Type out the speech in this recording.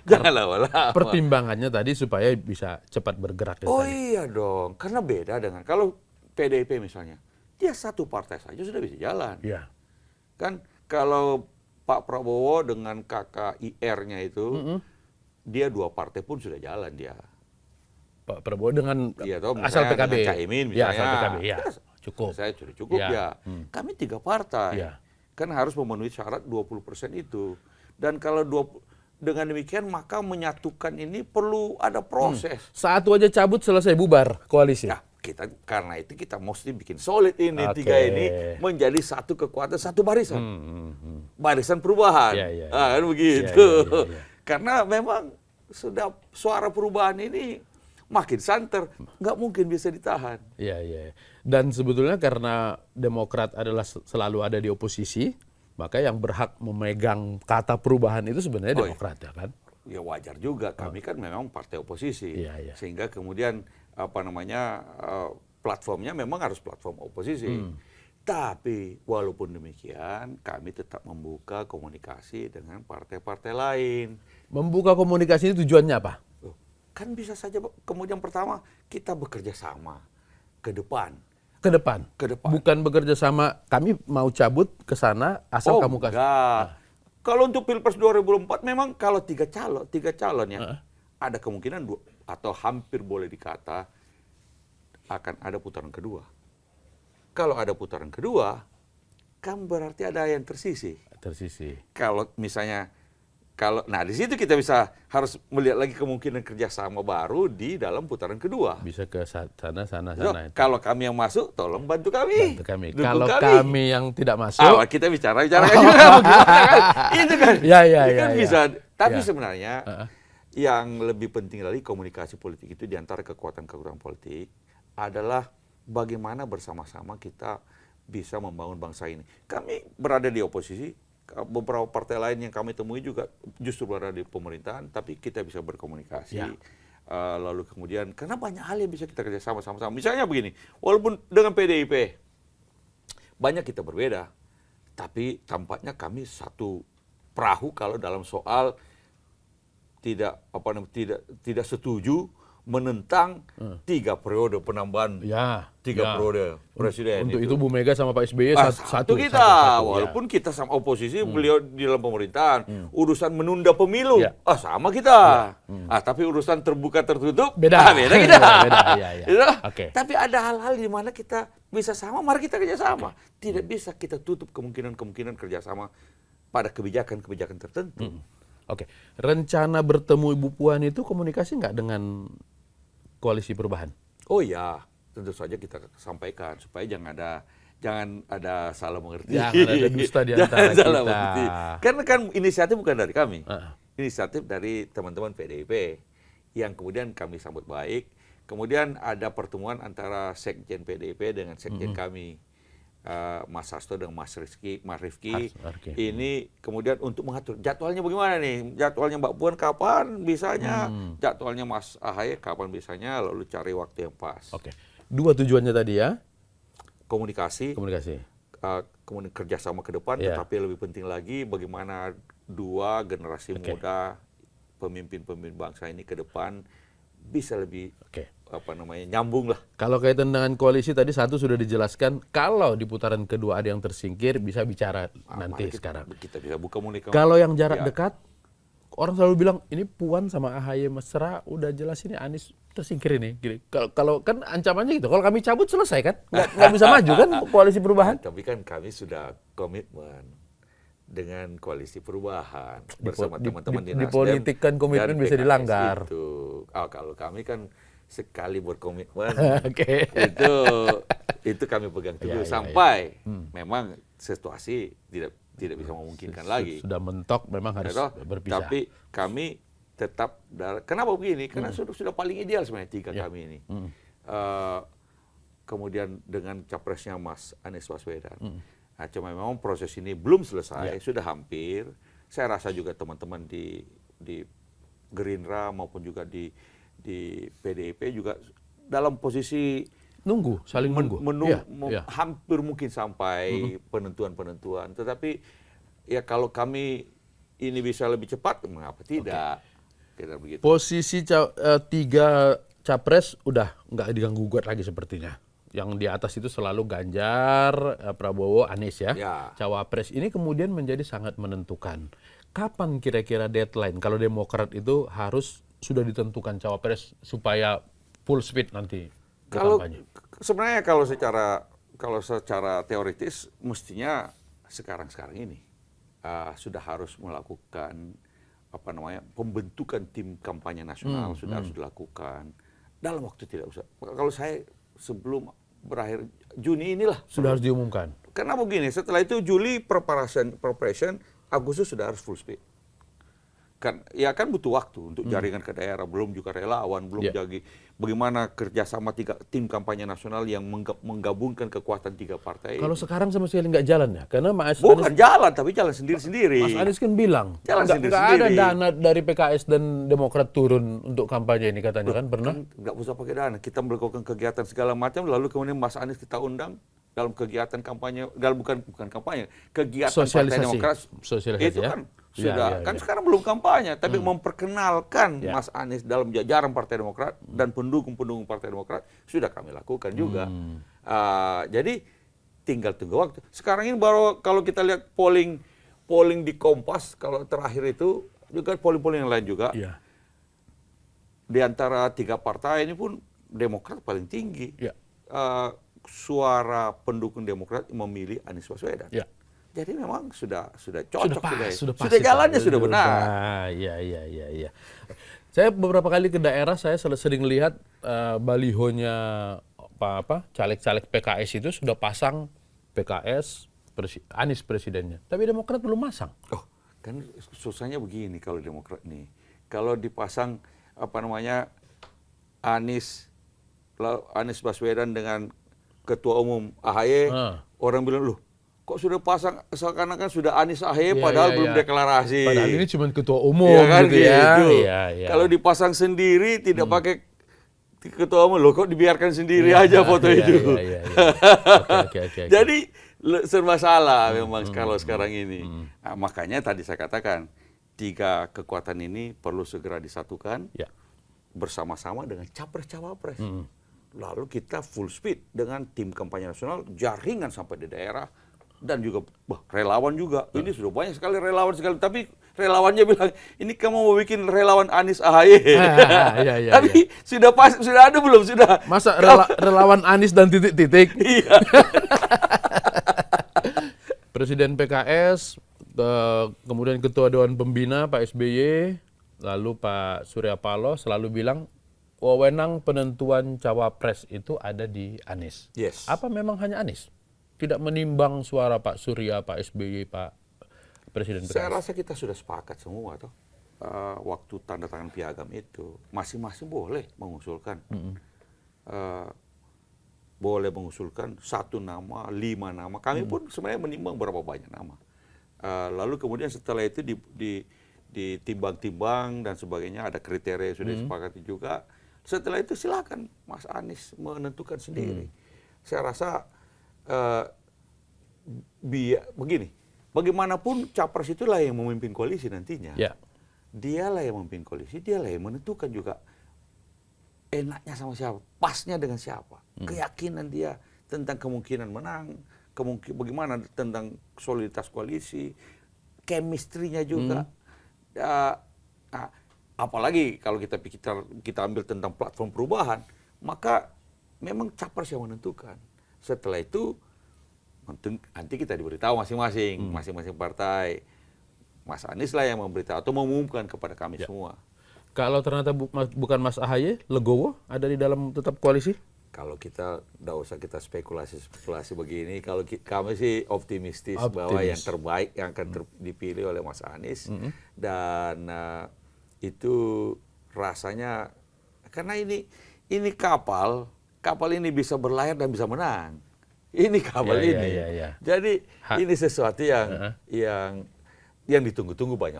Jangan lama-lama. Pertimbangannya tadi supaya bisa cepat bergerak. Oh tadi. iya dong, karena beda dengan kalau PDIP misalnya, dia satu partai saja sudah bisa jalan. Ya. Kan kalau Pak Prabowo dengan KKIR-nya itu, dia 2 partai pun sudah jalan dia. Pak Prabowo dengan Iya, toh, asal misalnya PKB. dengan Caimin Ya, misalnya. asal PKB, ya. Cukup. Saya sudah cukup Ya. ya. Kami 3 partai. Ya. Kan harus memenuhi syarat 20% itu. Dan kalau dengan demikian maka menyatukan ini perlu ada proses. Satu aja cabut selesai bubar koalisi. Ya, karena itu kita mesti bikin solid ini, Oke. 3 ini menjadi satu kekuatan, satu barisan. Barisan perubahan. Ya, ya, ya. Kan begitu. Ya, ya, ya. Karena memang sudah suara perubahan ini makin santer, nggak mungkin bisa ditahan. Iya, iya. Dan sebetulnya karena Demokrat adalah selalu ada di oposisi, maka yang berhak memegang kata perubahan itu sebenarnya Demokrat, ya kan? Ya wajar juga, kami kan memang partai oposisi. Iya, iya. Sehingga kemudian platformnya memang harus platform oposisi. Tapi walaupun demikian, kami tetap membuka komunikasi dengan partai-partai lain. Membuka komunikasi itu tujuannya apa? Kan bisa saja kemudian pertama kita bekerja sama ke depan. Ke depan. Ke depan. Bukan bekerja sama, kami mau cabut ke sana asal kamu kasih. Enggak. Kalau untuk Pilpres 2004 memang kalau tiga calon ya, ada kemungkinan atau hampir boleh dikata akan ada putaran kedua. Kalau ada putaran kedua, kan berarti ada yang tersisih. Tersisih. Kalau misalnya nah di situ kita harus melihat lagi kemungkinan kerjasama baru di dalam putaran kedua. Bisa ke sana. Kalau kami yang masuk, tolong bantu kami. Dukung Kalau kami. kami yang tidak masuk, kita bicara juga. Itu kan. Ya, kan bisa. Tapi Ya. sebenarnya yang lebih penting lagi komunikasi politik itu di antara kekuatan-kekuatan politik adalah bagaimana bersama-sama kita bisa membangun bangsa ini. Kami berada di oposisi. Beberapa partai lain yang kami temui juga justru berada di pemerintahan, tapi kita bisa berkomunikasi. Ya. Lalu kemudian, karena banyak hal yang bisa kita kerja sama-sama. Misalnya begini, walaupun dengan PDIP, banyak kita berbeda, tapi tampaknya kami satu perahu kalau dalam soal tidak setuju menentang 3 periode penambahan. ya. 3 periode presiden. Untuk itu Bu Mega sama Pak SBY satu kita, ya. walaupun kita sama oposisi, beliau di dalam pemerintahan, urusan menunda pemilu, Ya. sama kita. Tapi urusan terbuka tertutup, Beda. beda kita. Beda, ya. Gitu? Oke. Tapi ada hal-hal di mana kita bisa sama, mari kita kerjasama. Tidak bisa kita tutup kemungkinan kerjasama pada kebijakan-kebijakan tertentu. Oke. Rencana bertemu Ibu Puan itu komunikasi nggak dengan Koalisi Perubahan? Oh ya, tentu saja kita sampaikan supaya jangan ada salah mengerti. Jangan ada dusta di antara salah kita. mengerti. Karena kan inisiatif bukan dari kami. Inisiatif dari teman-teman PDIP yang kemudian kami sambut baik. Kemudian ada pertemuan antara Sekjen PDIP dengan Sekjen kami. Mas Hasto dan Mas Rifki. Ini kemudian untuk mengatur jadwalnya bagaimana nih? Jadwalnya Mbak Puan kapan bisanya? Jadwalnya Mas Ahaye kapan bisanya? Lalu cari waktu yang pas. Oke. 2 tujuannya tadi ya? Komunikasi. Kemudian kerjasama ke depan, tetapi lebih penting lagi bagaimana 2 generasi muda pemimpin-pemimpin bangsa ini ke depan bisa lebih nyambung lah. Kalau kaitan dengan koalisi tadi satu sudah dijelaskan, kalau di putaran kedua ada yang tersingkir bisa bicara nanti sekarang. Kita bisa buka komunikasi. Kalau yang jarak dekat, orang selalu bilang ini Puan sama Ahaye mesra, udah jelas ini Anies tersingkir ini. Gini. Kalau kan ancamannya gitu, kalau kami cabut selesai kan, nggak bisa maju kan koalisi perubahan. Tapi kan kami sudah komitmen dengan koalisi perubahan bersama teman-teman di Nasdem. Di politik kan komitmen bisa dilanggar. Kalau kami kan sekali berkomitmen, itu kami pegang teguh sampai memang situasi tidak bisa memungkinkan lagi. Sudah mentok, memang harus berpisah. Tapi kami tetap, kenapa begini? Karena sudah paling ideal sebenarnya 3 kami ini. Kemudian dengan capresnya Mas Anies Baswedan. Nah, cuma memang proses ini belum selesai, sudah hampir. Saya rasa juga teman-teman di Gerindra maupun juga di PDIP juga dalam posisi nunggu, saling menunggu. Hampir mungkin sampai penentuan-penentuan. Tetapi ya kalau kami ini bisa lebih cepat, mengapa tidak? kira begitu. Posisi 3 capres udah nggak diganggu gugat lagi sepertinya. Yang di atas itu selalu Ganjar, Prabowo, Anies ya. Cawapres ini kemudian menjadi sangat menentukan. Kapan kira-kira deadline kalau Demokrat itu harus sudah ditentukan cawapres supaya full speed nanti kampanye? Sebenarnya kalau secara teoritis mestinya sekarang ini sudah harus melakukan pembentukan tim kampanye nasional sudah harus dilakukan dalam waktu tidak usah. Kalau saya sebelum berakhir Juni inilah sudah harus diumumkan. Karena begini, setelah itu Juli preparation, Agustus sudah harus full speed. Kan butuh waktu untuk jaringan ke daerah, belum juga relawan, belum jadi bagaimana kerjasama tim kampanye nasional yang menggabungkan kekuatan 3 partai. Kalau sekarang sama sekali nggak jalan ya, karena bukan jalan, tapi jalan sendiri-sendiri. Mas Anies kan bilang nggak ada dana dari PKS dan Demokrat turun untuk kampanye ini katanya kan pernah? Nggak usah pakai dana, kita melakukan kegiatan segala macam, lalu kemudian Mas Anies kita undang dalam kegiatan kampanye, bukan kampanye, kegiatan Partai Demokrat. Sosialisasi itu kan sudah, sekarang belum kampanye, tapi memperkenalkan Mas Anies dalam jajaran Partai Demokrat dan pendukung-pendukung Partai Demokrat sudah kami lakukan juga. Jadi tinggal tunggu waktu. Sekarang ini baru kalau kita lihat polling di Kompas, kalau terakhir itu juga polling yang lain juga. Di antara 3 partai ini pun Demokrat paling tinggi. Suara pendukung Demokrat memilih Anies Baswedan. Jadi memang sudah cocok, sudah jalannya sudah benar. Iya. Saya beberapa kali ke daerah, saya sering lihat balihonya caleg-caleg PKS itu sudah pasang PKS Anies presidennya, tapi Demokrat belum masang. Oh, kan susahnya begini kalau Demokrat nih, kalau dipasang Anies Baswedan dengan Ketua Umum AHY, orang bilang loh, kok sudah pasang seakan-akan sudah Anies AHY padahal belum deklarasi. Padahal ini cuma ketua umum kan, gitu ya. Kalau dipasang sendiri tidak pakai ketua umum, loh kok dibiarkan sendiri aja foto itu. Okay. Jadi serba salah memang kalau sekarang ini. Nah, makanya tadi saya katakan 3 kekuatan ini perlu segera disatukan bersama-sama dengan capres-cawapres. Lalu kita full speed dengan tim kampanye nasional, jaringan sampai di daerah, dan juga relawan juga. Ini sudah banyak sekali relawan tapi relawannya bilang ini kamu mau bikin relawan Anies AHY. Tapi sudah ada belum? Sudah. Masa relawan Anies dan titik-titik? Iya. Presiden PKS, kemudian Ketua Dewan Pembina Pak SBY, lalu Pak Surya Paloh selalu bilang wewenang penentuan cawapres itu ada di Anies. Apa memang hanya Anies? Tidak menimbang suara Pak Surya, Pak SBY, Pak Presiden PKS? Saya rasa kita sudah sepakat semua toh. Waktu tanda tangan piagam itu masing-masing boleh mengusulkan. Boleh mengusulkan 1 nama, 5 nama. Kami pun sebenarnya menimbang berapa banyak nama. Lalu kemudian setelah itu ditimbang-timbang dan sebagainya, ada kriteria yang sudah disepakati juga. Setelah itu silakan Mas Anies menentukan sendiri. Saya rasa begini, bagaimanapun capres itulah yang memimpin koalisi nantinya. Dialah yang memimpin koalisi, dialah yang menentukan juga enaknya sama siapa, pasnya dengan siapa, keyakinan dia tentang kemungkinan menang, bagaimana tentang soliditas koalisi, chemistry-nya juga. Apalagi kalau kita ambil tentang platform perubahan, maka memang capres yang menentukan. Setelah itu nanti kita diberitahu masing-masing partai. Mas Anies lah yang memberitahu atau mengumumkan kepada kami semua. Kalau ternyata bukan Mas AHY, legowo ada di dalam tetap koalisi? Kalau kita tidak usah kita spekulasi begini. Kalau kami sih optimistis bahwa yang terbaik yang akan dipilih oleh Mas Anies. Dan itu rasanya karena ini kapal ini bisa berlayar dan bisa menang. Ini kapal ini. Jadi ini sesuatu yang ditunggu-tunggu banyak